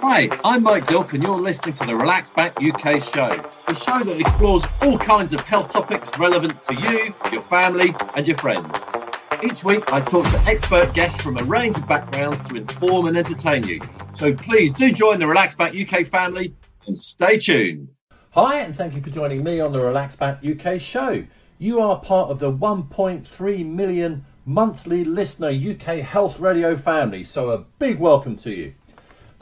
Hi, I'm Mike Dilke and you're listening to the Relaxback UK show, the show that explores all kinds of health topics relevant to you, your family and your friends. Each week I talk to expert guests from a range of backgrounds to inform and entertain you. So please do join the Relaxback UK family and stay tuned. Hi, and thank you for joining me on the Relaxback UK show. You are part of the 1.3 million monthly listener UK health radio family, so a big welcome to you.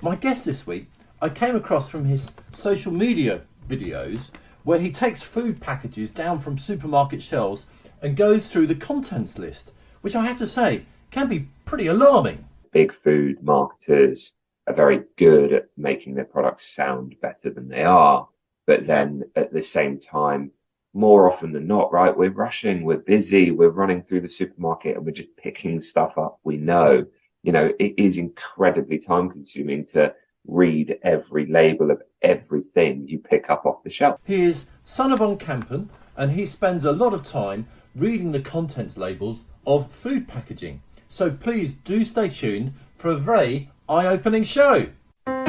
My guest this week, I came across from his social media videos where he takes food packages down from supermarket shelves and goes through the contents list, which I have to say can be pretty alarming. Big food marketers are very good at making their products sound better than they are, but then at the same time, more often than not, right, we're rushing, we're busy, we're running through the supermarket and we're just picking stuff up we know. You know, it is incredibly time consuming to read every label of everything you pick up off the shelf. He is Sunna von Kampen, and he spends a lot of time reading the contents labels of food packaging. So please do stay tuned for a very eye-opening show. This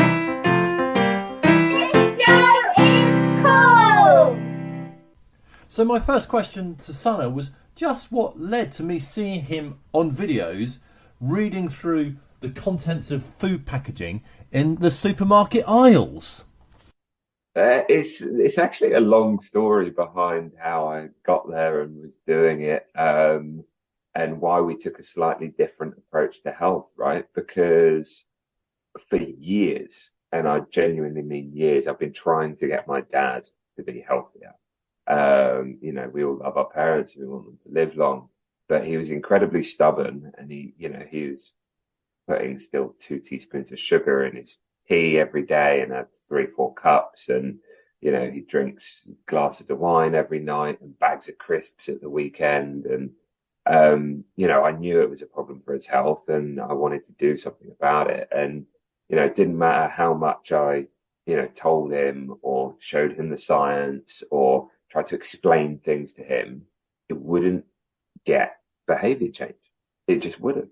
show is cool! So my first question to Sunna was just what led to me seeing him on videos reading through the contents of food packaging in the supermarket aisles. It's actually a long story behind how I got there and was doing it, and why we took a slightly different approach to health, right? Because for years, and I genuinely mean years, I've been trying to get my dad to be healthier. You know, we all love our parents, we want them to live long. But he was incredibly stubborn, and he was putting still 2 teaspoons of sugar in his tea every day and had 3-4 cups. And, you know, he drinks glasses of wine every night and bags of crisps at the weekend. And, you know, I knew it was a problem for his health and I wanted to do something about it. And, you know, it didn't matter how much I, you know, told him or showed him the science or tried to explain things to him, it wouldn't get behavior change. It just wouldn't.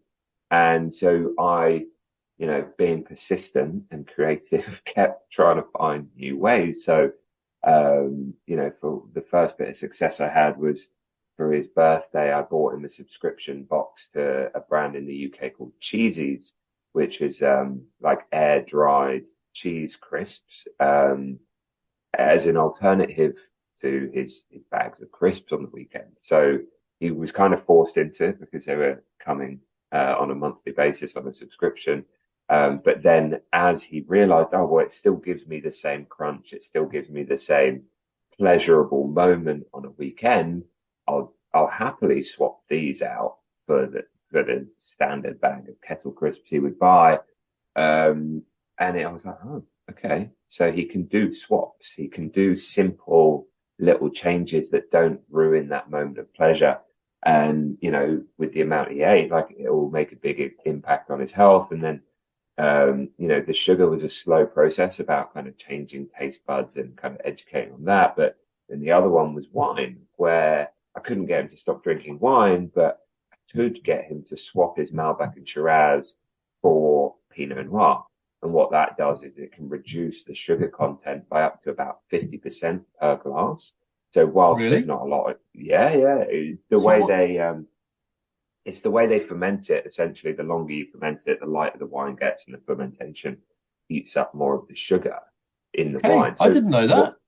And so I, you know, being persistent and creative, kept trying to find new ways. So, you know, for the first bit of success I had was for his birthday, I bought him a subscription box to a brand in the UK called Cheesies, which is like air dried cheese crisps, as an alternative to his bags of crisps on the weekend. So he was kind of forced into it because they were coming on a monthly basis on a subscription. But then as he realized, oh, well, it still gives me the same crunch. It still gives me the same pleasurable moment on a weekend. I'll happily swap these out for the standard bag of kettle crisps he would buy. I was like, oh, okay. So he can do swaps. He can do simple little changes that don't ruin that moment of pleasure. And, you know, with the amount he ate, like it will make a big impact on his health. And then, you know, the sugar was a slow process about kind of changing taste buds and kind of educating on that. But then the other one was wine, where I couldn't get him to stop drinking wine, but I could get him to swap his Malbec and Shiraz for Pinot Noir. And what that does is it can reduce the sugar content by up to about 50% per glass. So whilst Really? there's not a lot of, it's the way they ferment it. Essentially, the longer you ferment it, the lighter the wine gets, and the fermentation eats up more of the sugar in the wine. So I didn't know that.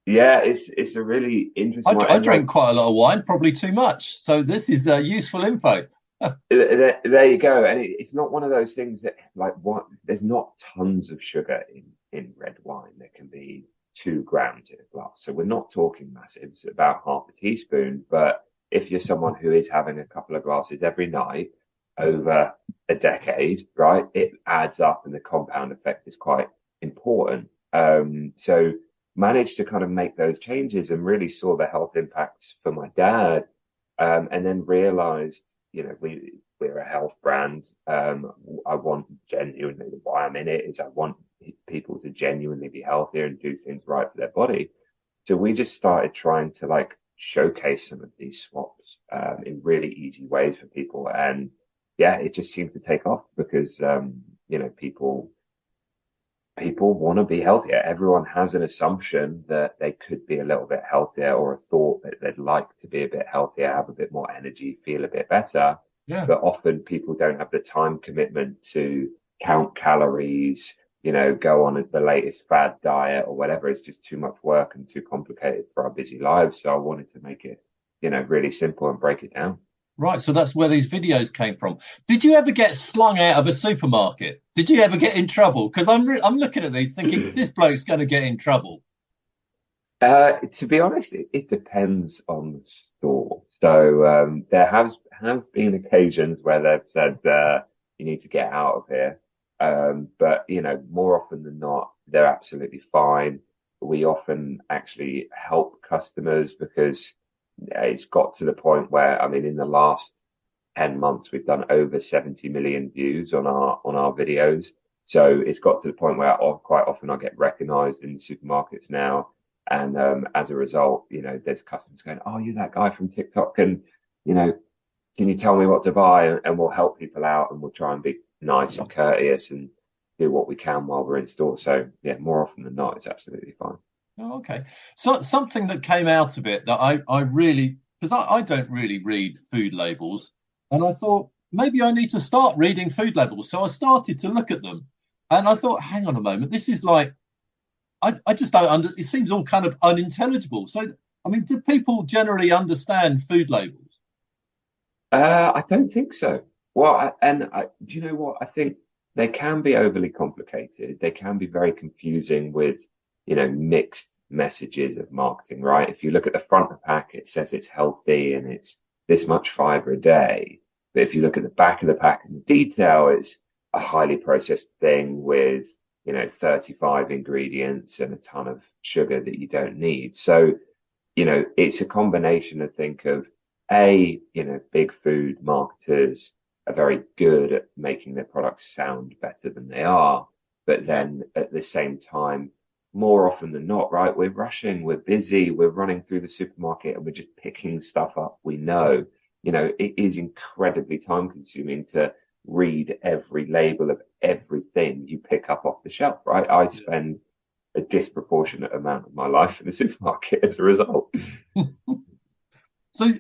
It's a really interesting. I drank quite a lot of wine, probably too much. So this is useful info. There you go. And it's not one of those things that there's not tons of sugar in red wine. There can be 2 grams in a glass. So we're not talking massive. It's about half a teaspoon. But if you're someone who is having a couple of glasses every night over a decade, right, it adds up and the compound effect is quite important. So managed to kind of make those changes and really saw the health impacts for my dad. And then realized, you know, we're a health brand. I want genuinely, why I'm in it is I want people to genuinely be healthier and do things right for their body. So we just started trying to like showcase some of these swaps in really easy ways for people. And yeah, it just seemed to take off because, you know, people people want to be healthier. Everyone has an assumption that they could be a little bit healthier, or a thought that they'd like to be a bit healthier, have a bit more energy, feel a bit better. Yeah. But often people don't have the time commitment to count calories, go on the latest fad diet or whatever. It's just too much work and too complicated for our busy lives. So I wanted to make it, really simple and break it down. Right, so that's where these videos came from. Did you ever get slung out of a supermarket? Did you ever get in trouble? Because I'm looking at these thinking this bloke's going to get in trouble. To be honest, it depends on the store. So there have been occasions where they've said you need to get out of here. But more often than not, they're absolutely fine. We often actually help customers because it's got to the point where, I mean, in the last 10 months, we've done over 70 million views on our videos. So it's got to the point where quite often I get recognized in the supermarkets now. And as a result, there's customers going, "Oh, you're that guy from TikTok, and can you tell me what to buy?" And we'll help people out, and we'll try and be nice and courteous and do what we can while we're in store. So yeah, more often than not, it's absolutely fine. Oh, okay. So something that came out of it that I really, because I don't really read food labels, and I thought maybe I need to start reading food labels. So I started to look at them, and I thought, hang on a moment, this is like, I just don't it seems all kind of unintelligible. So, I mean, do people generally understand food labels? I don't think so. Well, do you know what? I think they can be overly complicated. They can be very confusing with, mixed messages of marketing, right? If you look at the front of the pack, it says it's healthy and it's this much fiber a day. But if you look at the back of the pack in detail, it's a highly processed thing with, 35 ingredients and a ton of sugar that you don't need. So, it's a combination of big food marketers are very good at making their products sound better than they are. But then at the same time, more often than not, right, we're rushing, we're busy, we're running through the supermarket and we're just picking stuff up. We know, it is incredibly time consuming to read every label of everything you pick up off the shelf, right? I spend a disproportionate amount of my life in the supermarket as a result. So,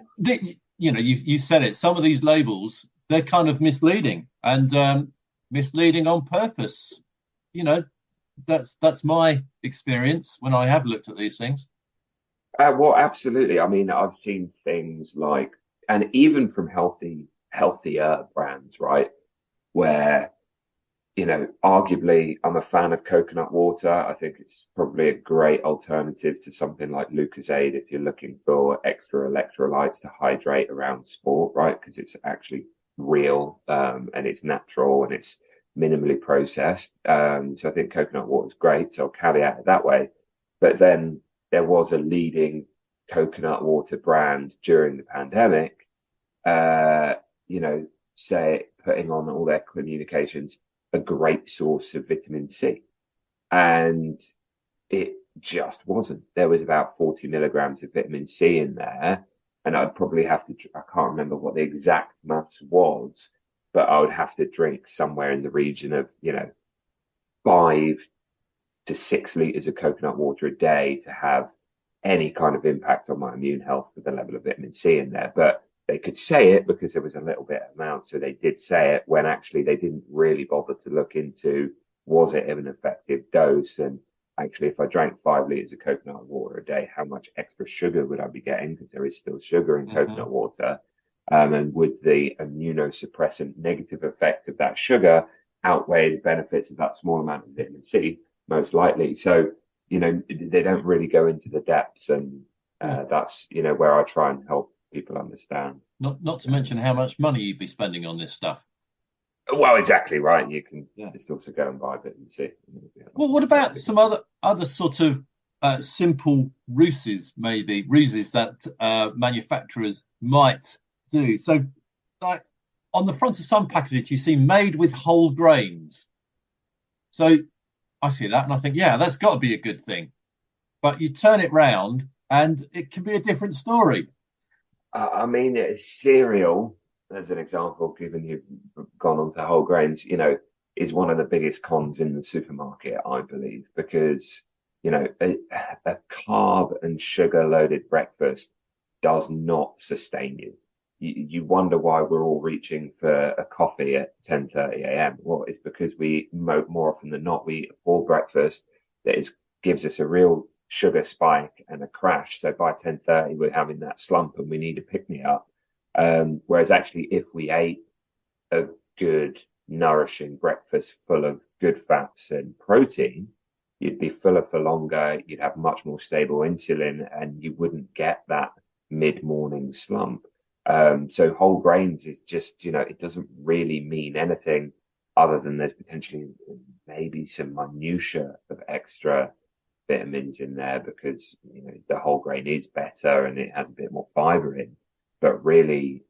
you said it, some of these labels, they're kind of misleading and misleading on purpose. That's my experience when I have looked at these things. Well, absolutely. I mean, I've seen things like, and even from healthier brands, right, where, arguably I'm a fan of coconut water. I think it's probably a great alternative to something like Lucozade if you're looking for extra electrolytes to hydrate around sport, right? Because it's actually real and it's natural and it's minimally processed. So I think coconut water is great. So I'll caveat it that way. But then there was a leading coconut water brand during the pandemic, putting on all their communications, a great source of vitamin C. And it just wasn't. There was about 40 milligrams of vitamin C in there. And I'd probably have to, I can't remember what the exact maths was, but I would have to drink somewhere in the region of, 5 to 6 liters of coconut water a day to have any kind of impact on my immune health with the level of vitamin C in there. But they could say it because there was a little bit amount. So they did say it when actually they didn't really bother to look into, was it an effective dose? And actually, if I drank 5 liters of coconut water a day, how much extra sugar would I be getting? Because there is still sugar in coconut water. And would the immunosuppressant negative effects of that sugar outweigh the benefits of that small amount of vitamin C? Most likely. So, they don't really go into the depths. And that's, where I try and help people understand. Not to mention how much money you'd be spending on this stuff. Well, exactly right. You can just also go and buy vitamin C. Well, what about some other sort of simple ruses that manufacturers might do? So, like on the front of some packages, you see made with whole grains. So I see that and I think, yeah, that's got to be a good thing. But you turn it round and it can be a different story. I mean, cereal, as an example, given you've gone on to whole grains, is one of the biggest cons in the supermarket, I believe, because, a carb and sugar loaded breakfast does not sustain you. You wonder why we're all reaching for a coffee at 10:30 a.m. Well, it's because we more often than not, we eat a poor breakfast that gives us a real sugar spike and a crash. So by 10:30, we're having that slump and we need a pick-me-up. Whereas actually, if we ate a good, nourishing breakfast full of good fats and protein, you'd be fuller for longer, you'd have much more stable insulin, and you wouldn't get that mid-morning slump. So whole grains is just, it doesn't really mean anything other than there's potentially maybe some minutiae of extra vitamins in there because, the whole grain is better and it has a bit more fiber in. But really,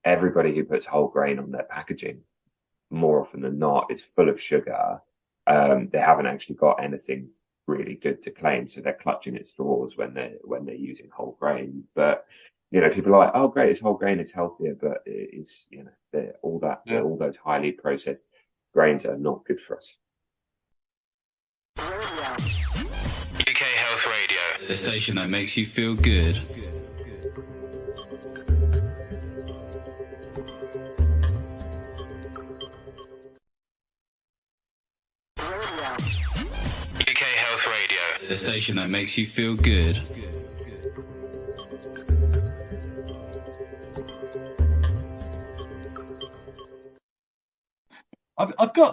everybody who puts whole grain on their packaging, more often than not, is full of sugar. They haven't actually got anything really good to claim, so they're clutching at straws when they're using whole grain. But people are like, oh great, it's whole grain, it's healthier, but it's all those highly processed grains are not good for us. UK Health Radio, the station that makes you feel good. UK Health Radio, the station that makes you feel good.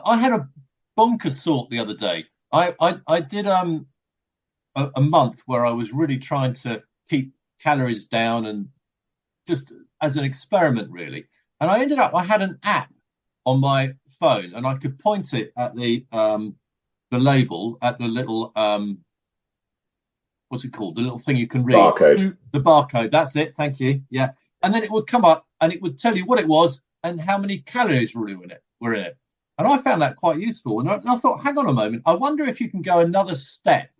I had a bonkers thought the other day. I did a month where I was really trying to keep calories down and just as an experiment, really. And I had an app on my phone and I could point it at the label, at the little what's it called? The little thing you can read. Barcode. The barcode. That's it. Thank you. Yeah. And then it would come up and it would tell you what it was and how many calories were in it. And I found that quite useful. And I thought, hang on a moment. I wonder if you can go another step.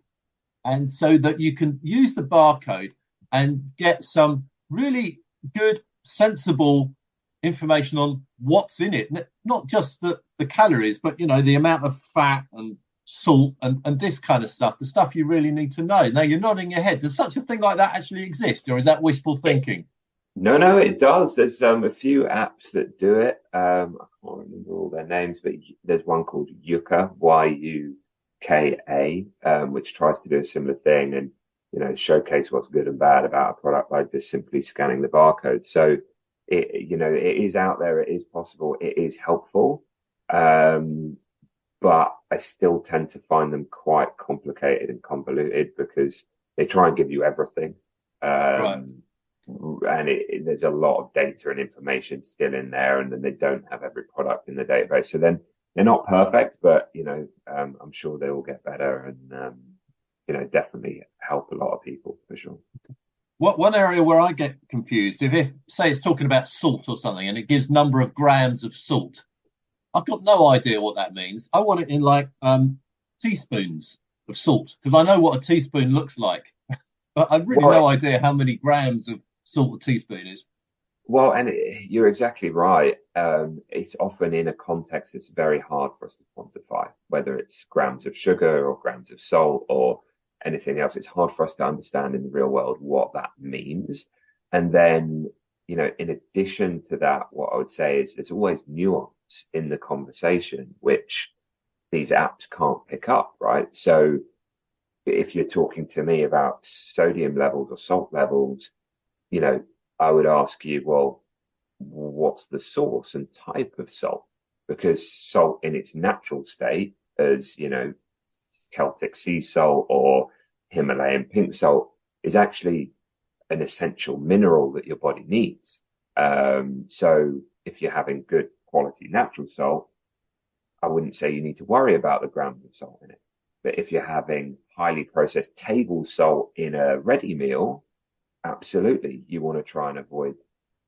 And so that you can use the barcode and get some really good, sensible information on what's in it. Not just the calories, but, the amount of fat and salt and this kind of stuff, the stuff you really need to know. Now, you're nodding your head. Does such a thing like that actually exist? Or is that wishful thinking? No, it does. There's a few apps that do it. I can't remember all their names, but there's one called Yuka, Yuka, which tries to do a similar thing and, showcase what's good and bad about a product by just simply scanning the barcode. So it is out there. It is possible. It is helpful. But I still tend to find them quite complicated and convoluted because they try and give you everything. Right. And there's a lot of data and information still in there, and then they don't have every product in the database. So then they're not perfect, but I'm sure they will get better and definitely help a lot of people for sure. One area where I get confused, if say it's talking about salt or something, and it gives number of grams of salt, I've got no idea what that means. I want it in like teaspoons of salt because I know what a teaspoon looks like, but I've really no idea how many grams of salt a teaspoon is. Well, and you're exactly right. It's often in a context that's very hard for us to quantify, whether it's grams of sugar or grams of salt or anything else. It's hard for us to understand in the real world what that means. And then, in addition to that, what I would say is there's always nuance in the conversation, which these apps can't pick up, right? So if you're talking to me about sodium levels or salt levels, I would ask you, well, what's the source and type of salt? Because salt in its natural state, as Celtic sea salt or Himalayan pink salt, is actually an essential mineral that your body needs. So if you're having good quality natural salt, I wouldn't say you need to worry about the grams of salt in it. But if you're having highly processed table salt in a ready meal, absolutely, you want to try and avoid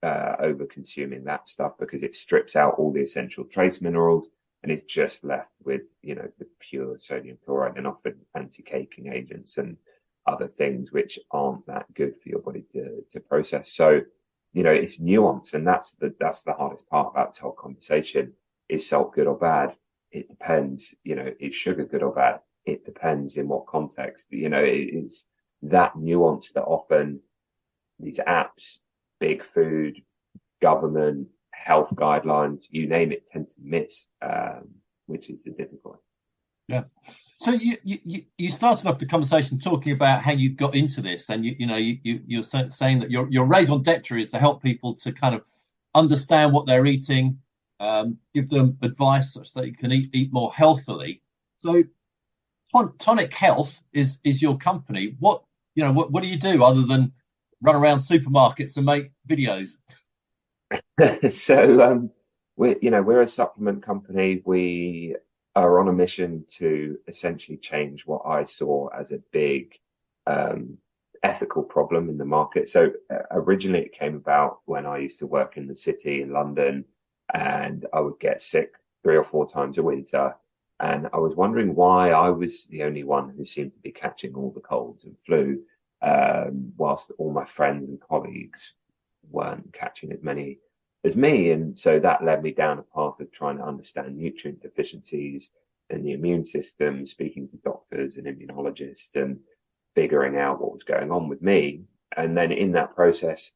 over consuming that stuff because it strips out all the essential trace minerals and is just left with, the pure sodium chloride and often anti-caking agents and other things which aren't that good for your body to process. So, it's nuance, and that's the hardest part about this whole conversation. Is salt good or bad? it depends. Is sugar good or bad? It depends in what context. It's that nuance that often these apps, big food, government, health guidelines, you name it, tend to miss, which is the difficulty. Yeah. So you started off the conversation talking about how you got into this, and you're saying that your raison d'etre is to help people to kind of understand what they're eating, give them advice so that you can eat more healthily. So Tonic Health is your company. What do you do other than run around supermarkets and make videos? So we're a supplement company. We are on a mission to essentially change what I saw as a big ethical problem in the market. So originally it came about when I used to work in the city in London, and I would get sick 3 or 4 times a winter. And I was wondering why I was the only one who seemed to be catching all the colds and flu, whilst all my friends and colleagues weren't catching as many as me. And so that led me down a path of trying to understand nutrient deficiencies and the immune system, speaking to doctors and immunologists and figuring out what was going on with me. And then in that process,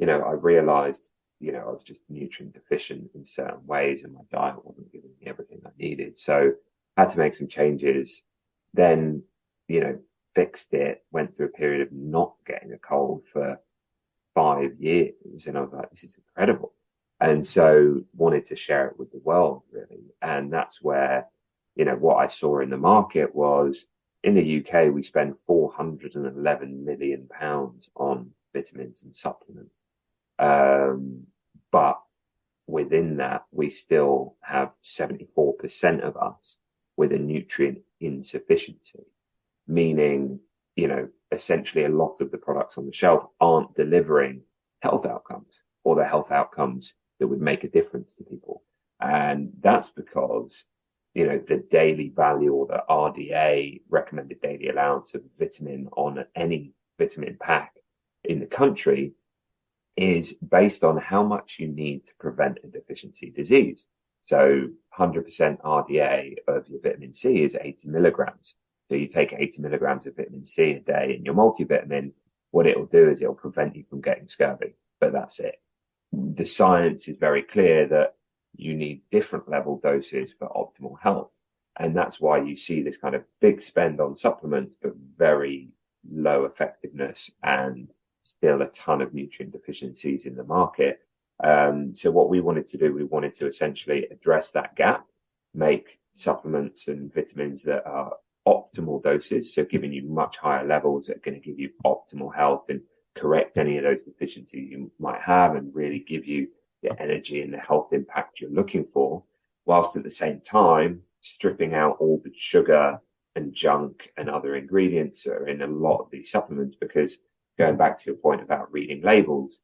I realized, I was just nutrient deficient in certain ways, and my diet wasn't giving me everything I needed. So I had to make some changes. Then, fixed it, went through a period of not getting a cold for 5 years. And I was like, this is incredible. And so wanted to share it with the world, really. And that's where, what I saw in the market was, in the UK, we spend £411 million on vitamins and supplements. But within that, we still have 74% of us with a nutrient insufficiency, meaning, essentially a lot of the products on the shelf aren't delivering health outcomes, or the health outcomes that would make a difference to people. And that's because, the daily value, or the RDA, recommended daily allowance of vitamin on any vitamin pack in the country, is based on how much you need to prevent a deficiency disease. So 100% RDA of your vitamin C is 80 milligrams. So you take 80 milligrams of vitamin C a day in your multivitamin, what it'll do is it'll prevent you from getting scurvy, but that's it. The science is very clear that you need different level doses for optimal health. And that's why you see this kind of big spend on supplements, but very low effectiveness and still a ton of nutrient deficiencies in the market. So what we wanted to do, we wanted to essentially address that gap, make supplements and vitamins that are optimal doses, so giving you much higher levels that are going to give you optimal health and correct any of those deficiencies you might have, and really give you the energy and the health impact you're looking for, whilst at the same time stripping out all the sugar and junk and other ingredients that are in a lot of these supplements. Because going back to your point about reading labels,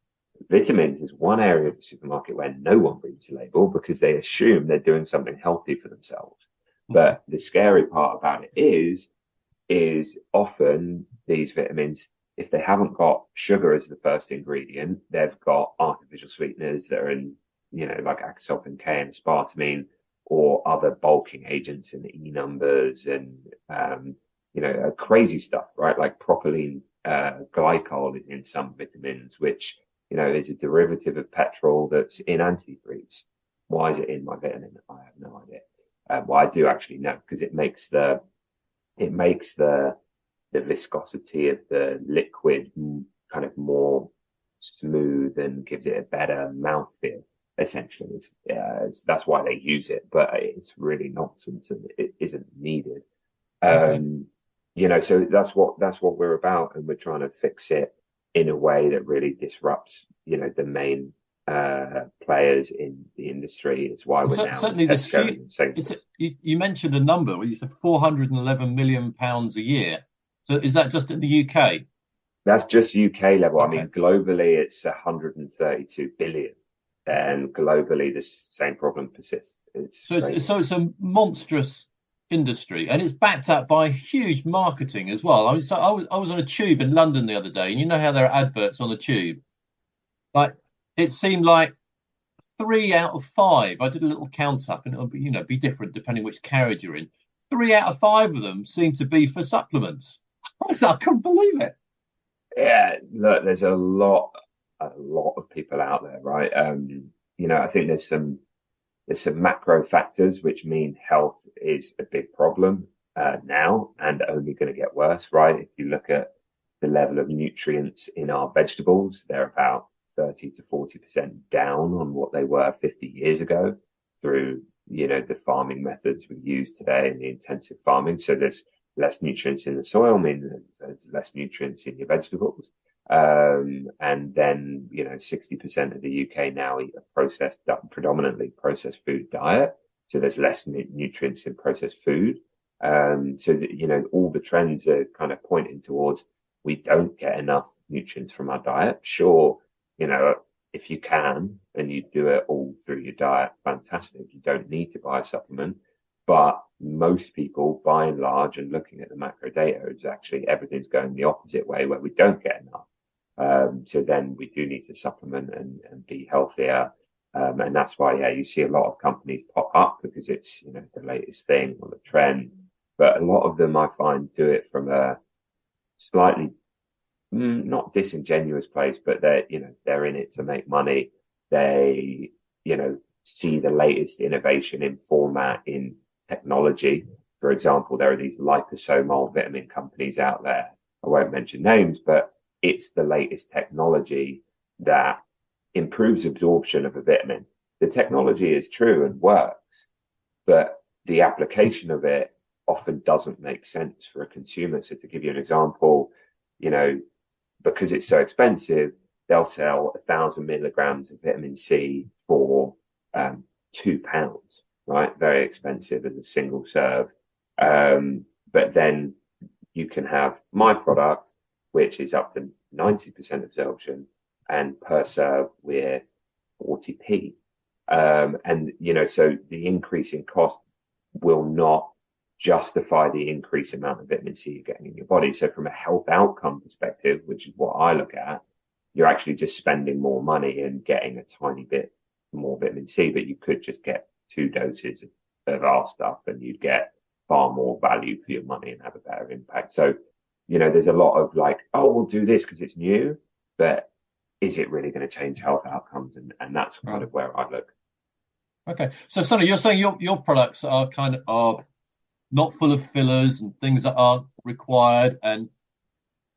vitamins is one area of the supermarket where no one reads the label because they assume they're doing something healthy for themselves. But the scary part about it is often these vitamins, if they haven't got sugar as the first ingredient, they've got artificial sweeteners that are in, like acesulfame K and aspartame, or other bulking agents in the E numbers and, crazy stuff, right? Like propylene glycol is in some vitamins, which, is a derivative of petrol that's in antifreeze. Why is it in my vitamin? I have no idea. Well, I do actually know, because it makes the viscosity of the liquid kind of more smooth and gives it a better mouthfeel. Essentially, that's why they use it, but it's really nonsense and it isn't needed. So that's what we're about, and we're trying to fix it in a way that really disrupts, the main players in the industry. It's why we're now certainly you mentioned a number where you said £411 million a year. So is that just in the UK? That's just UK level. Okay. I mean, globally it's 132 billion, and globally this same problem persists. So it's a monstrous industry, and it's backed up by huge marketing as well. I was on a tube in London the other day, and you know how there are adverts on the tube. Like, it seemed like 3 out of 5. I did a little count up, and it'll be, be different depending which carriage you're in. 3 out of 5 of them seem to be for supplements. I couldn't believe it. Yeah, look, there's a lot of people out there, right? I think there's some macro factors which mean health is a big problem now and only going to get worse, right? If you look at the level of nutrients in our vegetables, they're about 30 to 40% down on what they were 50 years ago through, the farming methods we use today and the intensive farming. So there's less nutrients in the soil, meaning there's less nutrients in your vegetables. And then, 60% of the UK now eat a predominantly processed food diet. So there's less nutrients in processed food. So that, all the trends are kind of pointing towards we don't get enough nutrients from our diet. Sure, if you can and you do it all through your diet, fantastic. You don't need to buy a supplement. But most people, by and large, and looking at the macro data, it's actually everything's going the opposite way where we don't get enough. So then we do need to supplement and be healthier. And that's why, you see a lot of companies pop up because it's, the latest thing or the trend. But a lot of them, I find, do it from a slightly not disingenuous place, but they're in it to make money. They, see the latest innovation in format, in technology. For example, there are these liposomal vitamin companies out there. I won't mention names, but it's the latest technology that improves absorption of a vitamin. The technology is true and works, but the application of it often doesn't make sense for a consumer. So to give you an example, because it's so expensive, they'll sell 1,000 milligrams of vitamin C for £2, right? Very expensive as a single serve. But then you can have my product, which is up to 90% absorption, and per serve we're 40p. So the increase in cost will not justify the increased amount of vitamin C you're getting in your body. So from a health outcome perspective, which is what I look at, you're actually just spending more money and getting a tiny bit more vitamin C, but you could just get 2 doses of our stuff and you'd get far more value for your money and have a better impact. So, there's a lot of like, oh, we'll do this because it's new, but is it really going to change health outcomes? And that's kind of where I look. Okay. So, Sunna, you're saying your products are not full of fillers and things that aren't required and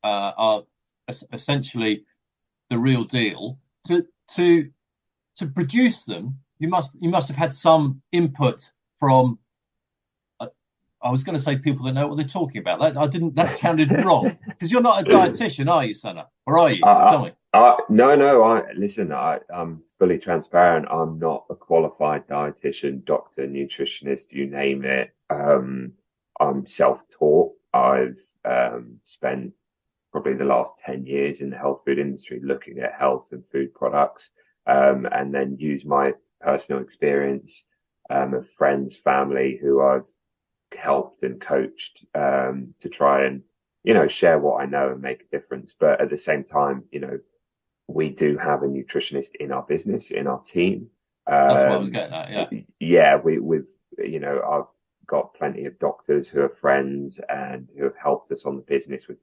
are essentially the real deal. To produce them, you must have had some input from. I was going to say people that know what they're talking about. That sounded wrong because you're not a dietitian, are you, Sunna? Or are you? Tell me. No. Listen. I'm fully transparent. I'm not a qualified dietitian, doctor, nutritionist, you name it. I'm self-taught. I've spent probably the last 10 years in the health food industry looking at health and food products, and then use my personal experience of friends, family who I've helped and coached to try and, share what I know and make a difference. But at the same time, we do have a nutritionist in our business, in our team. That's what I was getting at, yeah. Yeah, we've, I've got plenty of doctors who are friends and who have helped us on the business with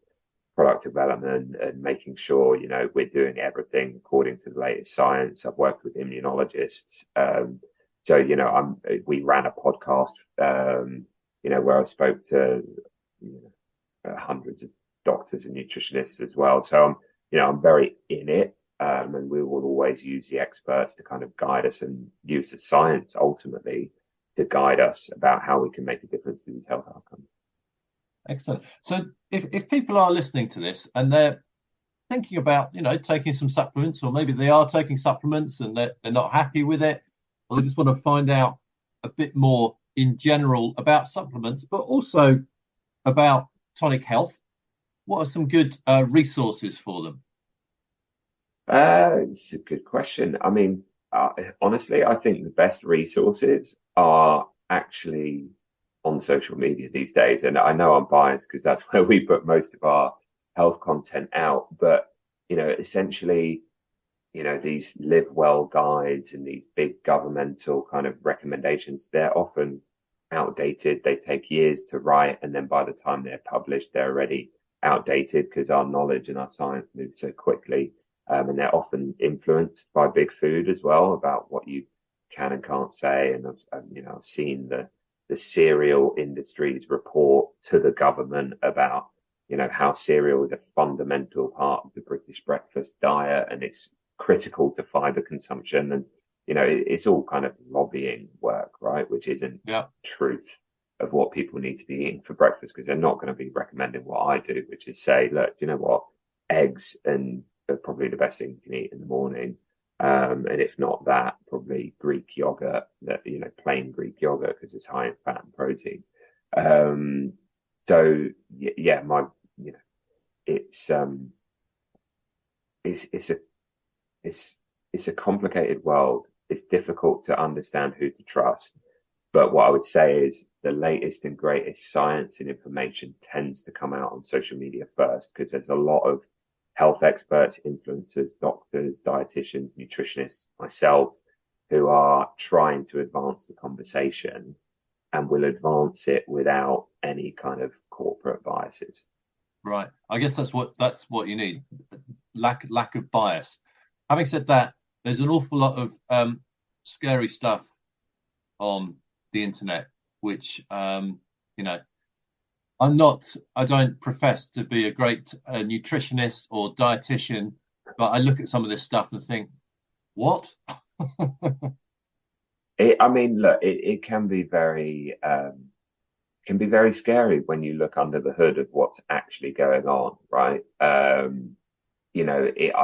product development and making sure, we're doing everything according to the latest science. I've worked with immunologists. We ran a podcast, where I spoke to hundreds of doctors and nutritionists as well. So I'm very in it. And we will always use the experts to kind of guide us and use the science ultimately to guide us about how we can make a difference to these health outcomes. Excellent. So if people are listening to this and they're thinking about, taking some supplements, or maybe they are taking supplements and they're not happy with it, or they just want to find out a bit more in general about supplements, but also about Tonic Health, what are some good resources for them? It's a good question. I mean, honestly, I think the best resources are actually on social media these days. And I know I'm biased because that's where we put most of our health content out. But, essentially, these live well guides and these big governmental kind of recommendations, they're often outdated. They take years to write, and then by the time they're published, they're already outdated because our knowledge and our science moves so quickly. And they're often influenced by big food as well about what you can and can't say. And I've seen the cereal industry's report to the government about how cereal is a fundamental part of the British breakfast diet, and it's critical to fiber consumption. And it's all kind of lobbying work, right? Which isn't truth of what people need to be eating for breakfast, because they're not going to be recommending what I do, which is say, look, you know what, eggs and are probably the best thing you can eat in the morning. And if not that, probably Greek yogurt, plain Greek yogurt, because it's high in fat and protein. So yeah, it's a complicated world. It's difficult to understand who to trust. But what I would say is the latest and greatest science and information tends to come out on social media first, because there's a lot of health experts, influencers, doctors, dietitians, nutritionists, myself, who are trying to advance the conversation and will advance it without any kind of corporate biases. Right. I guess that's what you need. Lack of bias. Having said that, there's an awful lot of scary stuff on the internet, which I don't profess to be a great nutritionist or dietitian, but I look at some of this stuff and think, what? It can be very scary when you look under the hood of what's actually going on, right? I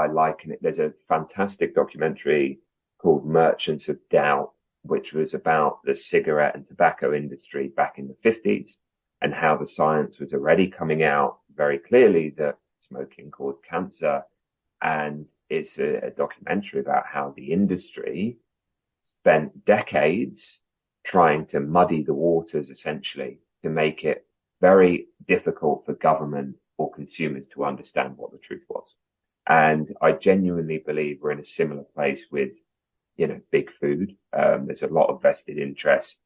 liken it. There's a fantastic documentary called Merchants of Doubt, which was about the cigarette and tobacco industry back in the 50s and how the science was already coming out very clearly that smoking caused cancer. And it's a documentary about how the industry spent decades trying to muddy the waters, essentially, to make it very difficult for government or consumers to understand what the truth was. And I genuinely believe we're in a similar place with, big food. There's a lot of vested interest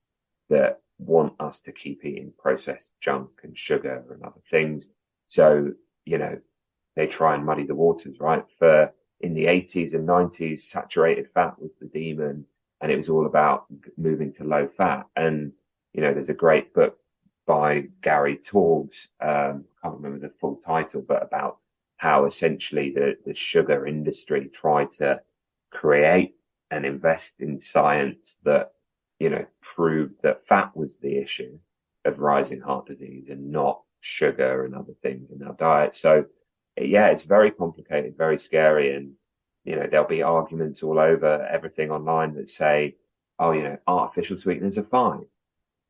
that want us to keep eating processed junk and sugar and other things. So, they try and muddy the waters, right? In the 80s and 90s, saturated fat was the demon, and it was all about moving to low fat. And, there's a great book by Gary Taubes, I can't remember the full title, but about how essentially the sugar industry tried to create and invest in science that, proved that fat was the issue of rising heart disease and not sugar and other things in our diet. So, yeah, it's very complicated, very scary. And, there'll be arguments all over everything online that say, oh, artificial sweeteners are fine.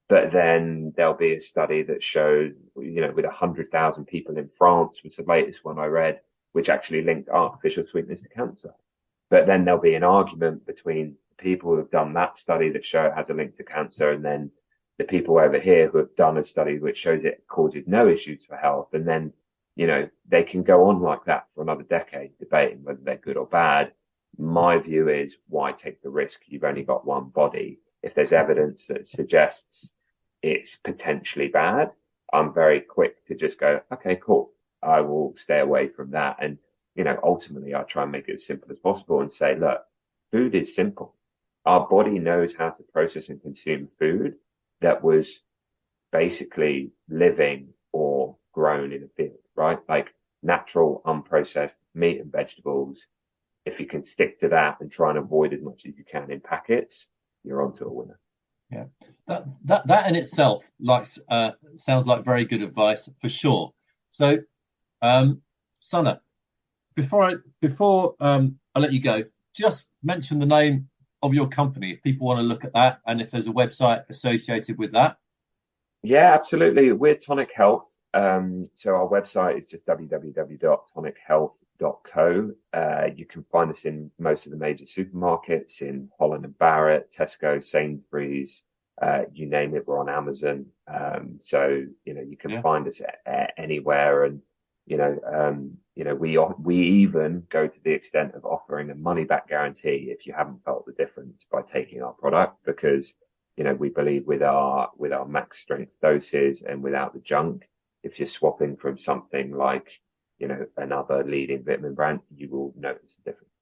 But then there'll be a study that shows, with 100,000 people in France, was the latest one I read, which actually linked artificial sweeteners to cancer. But then there'll be an argument between people who have done that study that show it has a link to cancer, and then the people over here who have done a study which shows it causes no issues for health. And then, they can go on like that for another decade debating whether they're good or bad. My view is, why take the risk? You've only got one body. If there's evidence that suggests it's potentially bad, I'm very quick to just go, okay, cool, I will stay away from that. And, ultimately I try and make it as simple as possible and say, look, food is simple. Our body knows how to process and consume food that was basically living or grown in a field, right? Like natural, unprocessed meat and vegetables. If you can stick to that and try and avoid as much as you can in packets, you're onto a winner. Yeah, that in itself sounds like very good advice for sure. So, Sunna, before I let you go, just mention the name of your company if people want to look at that, and if there's a website associated with that. Yeah, absolutely. We're Tonic Health. So our website is just www.tonichealth.co. You can find us in most of the major supermarkets, in Holland and Barrett, Tesco, Sainsbury's, you name it, we're on Amazon. So, you can find us anywhere. And, We even go to the extent of offering a money back guarantee if you haven't felt the difference by taking our product, because we believe with our max strength doses and without the junk, if you're swapping from something like another leading vitamin brand, you will notice the difference.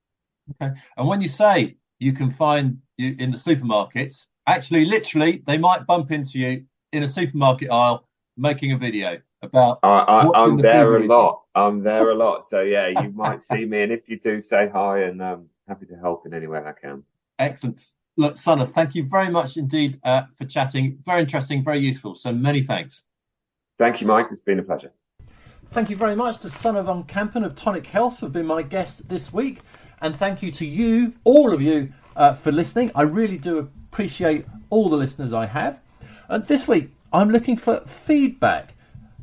Okay. And when you say you can find you in the supermarkets, actually, literally, they might bump into you in a supermarket aisle making a video about I'm there a lot. I'm there a lot. So yeah, you might see me, and if you do, say hi, and I'm happy to help in any way I can. Excellent. Look, Sunna, thank you very much indeed for chatting. Very interesting, very useful. So many thanks. Thank you, Mike. It's been a pleasure. Thank you very much to Sunna von Kampen of Tonic Health for being my guest this week. And thank you to you, all of you, for listening. I really do appreciate all the listeners I have. And this week, I'm looking for feedback,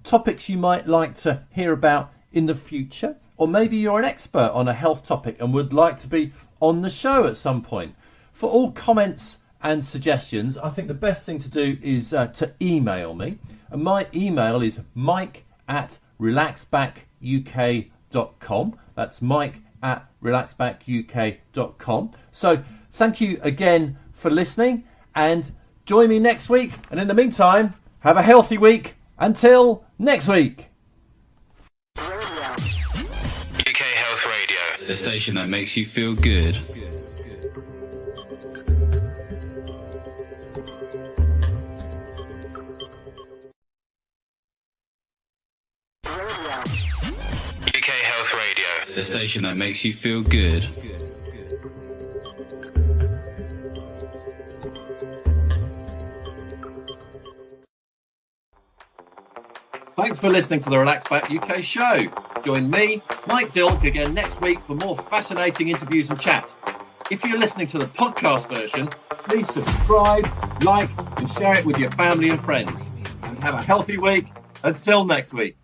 topics you might like to hear about in the future, or maybe you're an expert on a health topic and would like to be on the show at some point. For all comments and suggestions, I think the best thing to do is to email me. And my email is mike@relaxbackuk.com. That's mike@relaxbackuk.com. So thank you again for listening, and join me next week. And in the meantime, have a healthy week. Until next week. UK Health Radio, the station that makes you feel good. UK Health Radio, the station that makes you feel good. Thanks for listening to the Relaxback UK show. Join me, Mike Dilke, again next week for more fascinating interviews and chat. If you're listening to the podcast version, please subscribe, like, and share it with your family and friends. And have a healthy week. Until next week.